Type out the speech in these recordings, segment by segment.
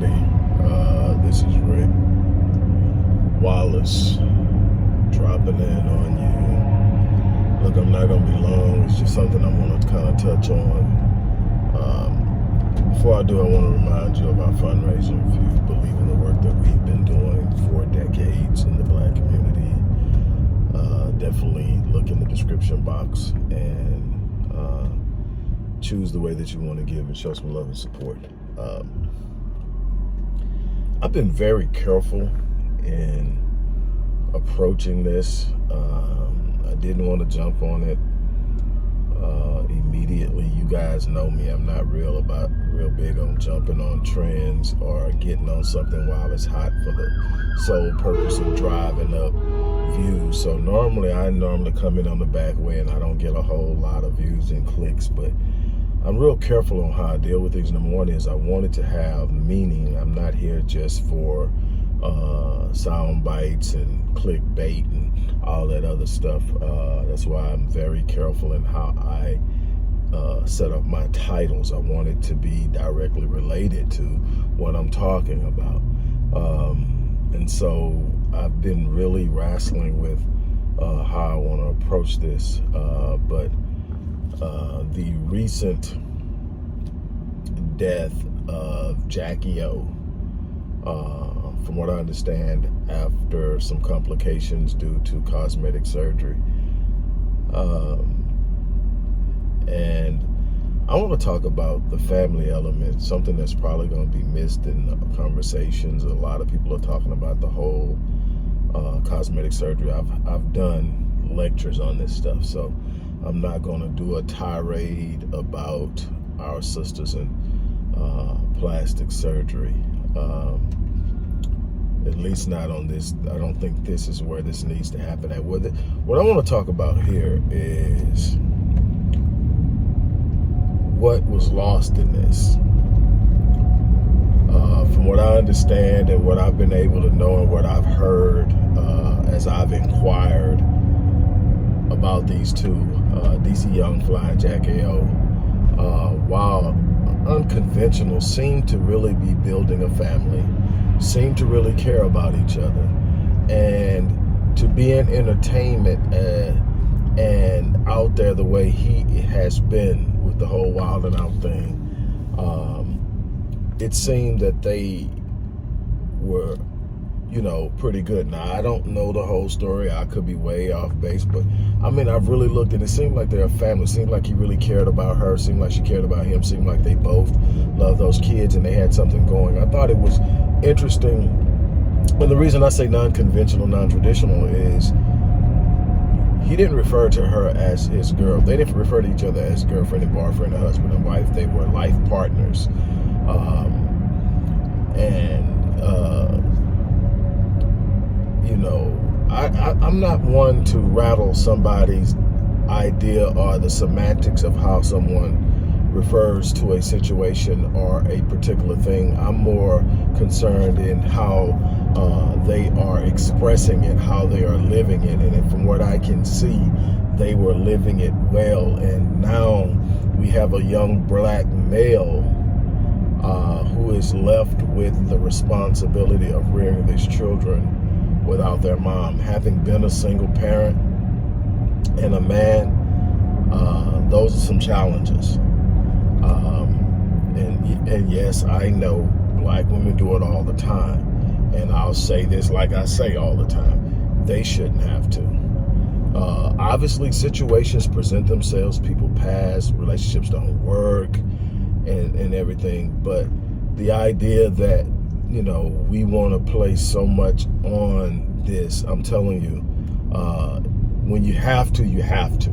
everybody. This is Rick Wallace dropping in on you. Look, I'm not going to be long. It's just something I want to kind of touch on. Before I do, I want to remind you of our fundraiser. If you believe in the work that we've been doing for decades in the Black community, definitely look in the description box and choose the way that you want to give and show some love and support. I've been very careful in approaching this. I didn't want to jump on it immediately. You guys know me. I'm not real big on jumping on trends or getting on something while it's hot for the sole purpose of driving up views. So I come in on the back way and I don't get a whole lot of views and clicks, but I'm real careful on how I deal with things. Number one is I want it to have meaning. I'm not here just for sound bites and clickbait and all that other stuff. That's why I'm very careful in how I set up my titles. I want it to be directly related to what I'm talking about. And so I've been really wrestling with how I want to approach this. But the recent death of Jackie O, from what I understand, after some complications due to cosmetic surgery. And I want to talk about the family element, something that's probably going to be missed in the conversations. A lot of people are talking about the whole cosmetic surgery. I've done lectures on this stuff, so I'm not going to do a tirade about our sisters in plastic surgery. At least not on this. I don't think this is where this needs to happen at. What I want to talk about here is what was lost in this. From what I understand and what I've been able to know and what I've heard as I've inquired about these two, DCYoungFly and Jackie O, while unconventional, seem to really be building a family, seem to really care about each other, and to be in entertainment and out there the way he has been with the whole Wild and Out thing. It seemed that they were, pretty good. Now, I don't know the whole story. I could be way off base, but I mean, I've really looked and it seemed like they're a family. It seemed like he really cared about her. It seemed like she cared about him. It seemed like they both loved those kids and they had something going. I thought it was interesting. And the reason I say non-conventional, non-traditional is he didn't refer to her as his girl. They didn't refer to each other as girlfriend and boyfriend, and husband and wife. They were life partners. I'm not one to rattle somebody's idea or the semantics of how someone refers to a situation or a particular thing. I'm more concerned in how they are expressing it, how they are living it. And from what I can see, they were living it well. And now we have a young black male who is left with the responsibility of rearing these children without their mom. Having been a single parent and a man, those are some challenges. And yes, I know black women do it all the time. And I'll say this like I say all the time. They shouldn't have to. Obviously, situations present themselves. People pass. Relationships don't work and everything. But the idea that, we want to place so much on this, I'm telling you, when you have to, you have to.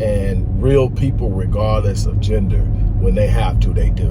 And real people, regardless of gender, when they have to, they do.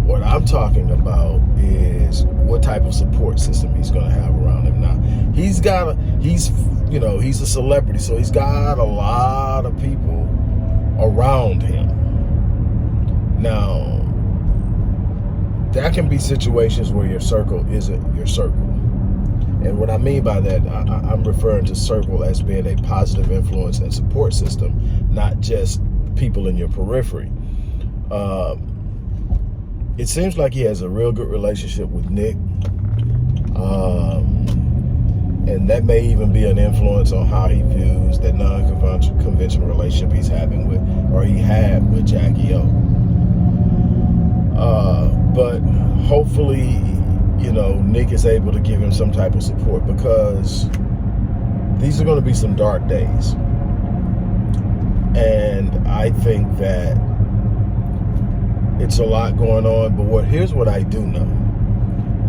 What I'm talking about is what type of support system he's going to have around him. Now, he's a celebrity, so he's got a lot of people around him. Now, there can be situations where your circle isn't your circle. And what I mean by that, I'm referring to circle as being a positive influence and support system, not just people in your periphery. it seems like he has a real good relationship with Nick. And that may even be an influence on how he views that non-conventional relationship he's having with, or he had with Jackie O. But hopefully, you know, Nick is able to give him some type of support, because these are going to be some dark days. And I think that it's a lot going on, but here's what I do know.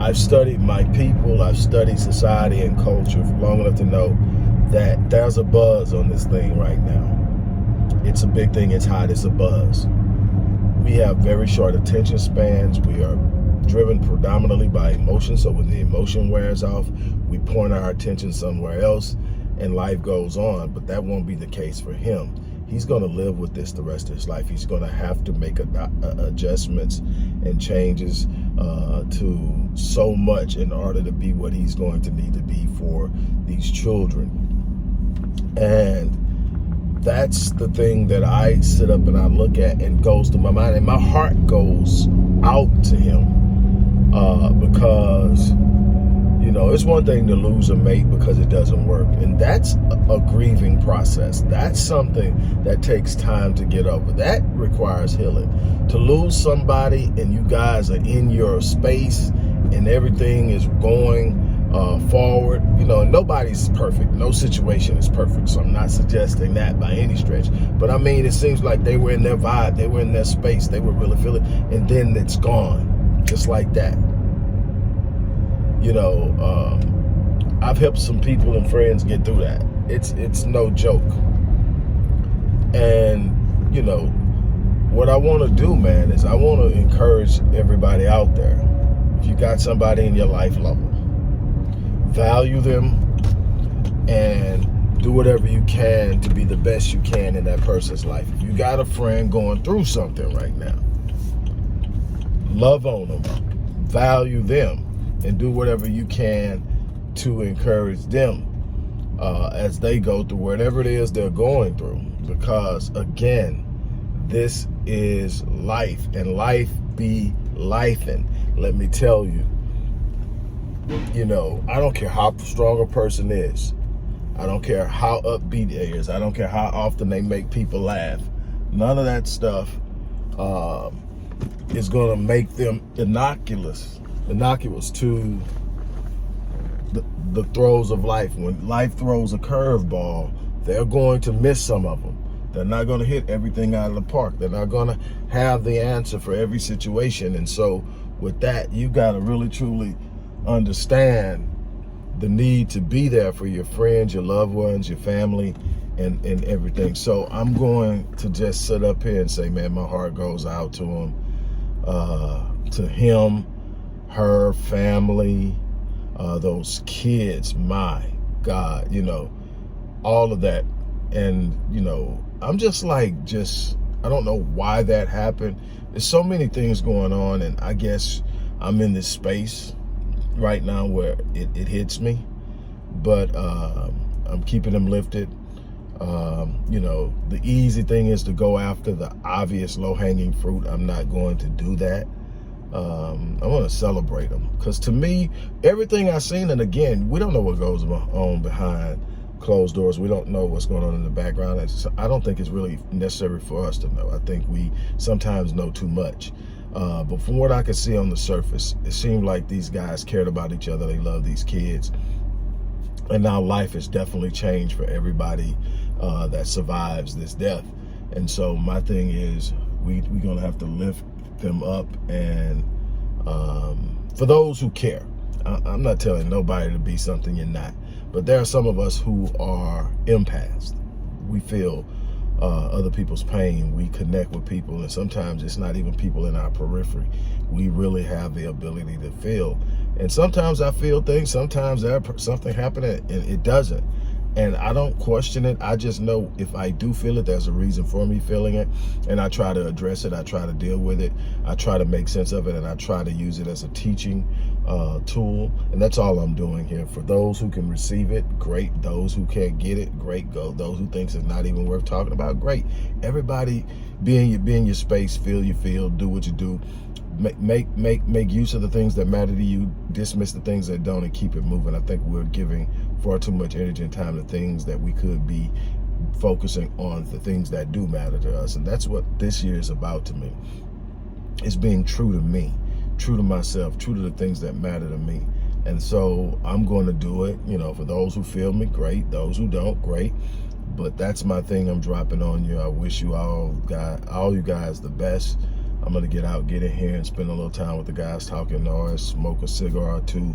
I've studied my people, I've studied society and culture for long enough to know that there's a buzz on this thing right now. It's a big thing, it's hot, it's a buzz. We have very short attention spans. We are driven predominantly by emotion, so when the emotion wears off, we point our attention somewhere else and life goes on, but that won't be the case for him. He's going to live with this the rest of his life. He's going to have to make adjustments and changes to so much in order to be what he's going to need to be for these children. And that's the thing that I sit up and I look at and goes to my mind. And my heart goes out to him because, you know, it's one thing to lose a mate because it doesn't work. And that's a grieving process. That's something that takes time to get over. That requires healing. To lose somebody and you guys are in your space and everything is going forward, you know, nobody's perfect. No situation is perfect. So I'm not suggesting that by any stretch. But I mean, it seems like they were in their vibe. They were in their space. They were really feeling it. And then it's gone. Just like that. You know, I've helped some people and friends get through that. It's no joke. And, you know, what I want to do, man, is I want to encourage everybody out there. If you got somebody in your life, love them. Value them and do whatever you can to be the best you can in that person's life. If you got a friend going through something right now, love on them, value them, and do whatever you can to encourage them as they go through whatever it is they're going through. Because, again, this is life, and life be lifing. Let me tell you, you know, I don't care how strong a person is. I don't care how upbeat they is. I don't care how often they make people laugh. None of that stuff is going to make them innocuous to the throes of life. When life throws a curveball, they're going to miss some of them. They're not going to hit everything out of the park. They're not going to have the answer for every situation. And so with that, you got to really, truly understand the need to be there for your friends, your loved ones, your family, and everything. So I'm going to just sit up here and say, man, my heart goes out to him, her family, those kids, my God, you know, all of that. And, you know, I'm just like, I don't know why that happened. There's so many things going on, and I guess I'm in this space right now where it hits me. But I'm keeping them lifted. You know, the easy thing is to go after the obvious low-hanging fruit. I'm not going to do that. I want to celebrate them, because to me, everything I've seen, and again, we don't know what goes on behind closed doors. We don't know what's going on in the background. I don't think it's really necessary for us to know. I think we sometimes know too much. But from what I could see on the surface, it seemed like these guys cared about each other. They love these kids. And now life has definitely changed for everybody that survives this death. And so my thing is, we're going to have to lift them up. And for those who care, I'm not telling nobody to be something you're not. But there are some of us who are empaths. We feel other people's pain. We connect with people, and sometimes it's not even people in our periphery. We really have the ability to feel. And sometimes I feel things. Sometimes there's something happening and it doesn't. And I don't question it. I just know if I do feel it, there's a reason for me feeling it. And I try to address it. I try to deal with it. I try to make sense of it. And I try to use it as a teaching tool. And that's all I'm doing here. For those who can receive it, great. Those who can't get it, great. Go. Those who thinks it's not even worth talking about, great. Everybody be in your space, feel you feel, do what you do. make use of the things that matter to you, dismiss the things that don't, and keep it moving. I think we're giving far too much energy and time to things that we could be focusing on the things that do matter to us. And that's what this year is about to me. It's being true to me, true to myself, true to the things that matter to me. And so I'm going to do it. You know, for those who feel me, great. Those who don't, great. But that's my thing I'm dropping on you. I wish you all you guys the best. I'm going to get out, get in here, and spend a little time with the guys talking noise, smoke a cigar or two,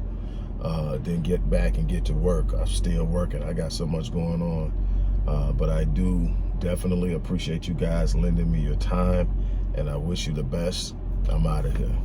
then get back and get to work. I'm still working. I got so much going on. But I do definitely appreciate you guys lending me your time, and I wish you the best. I'm out of here.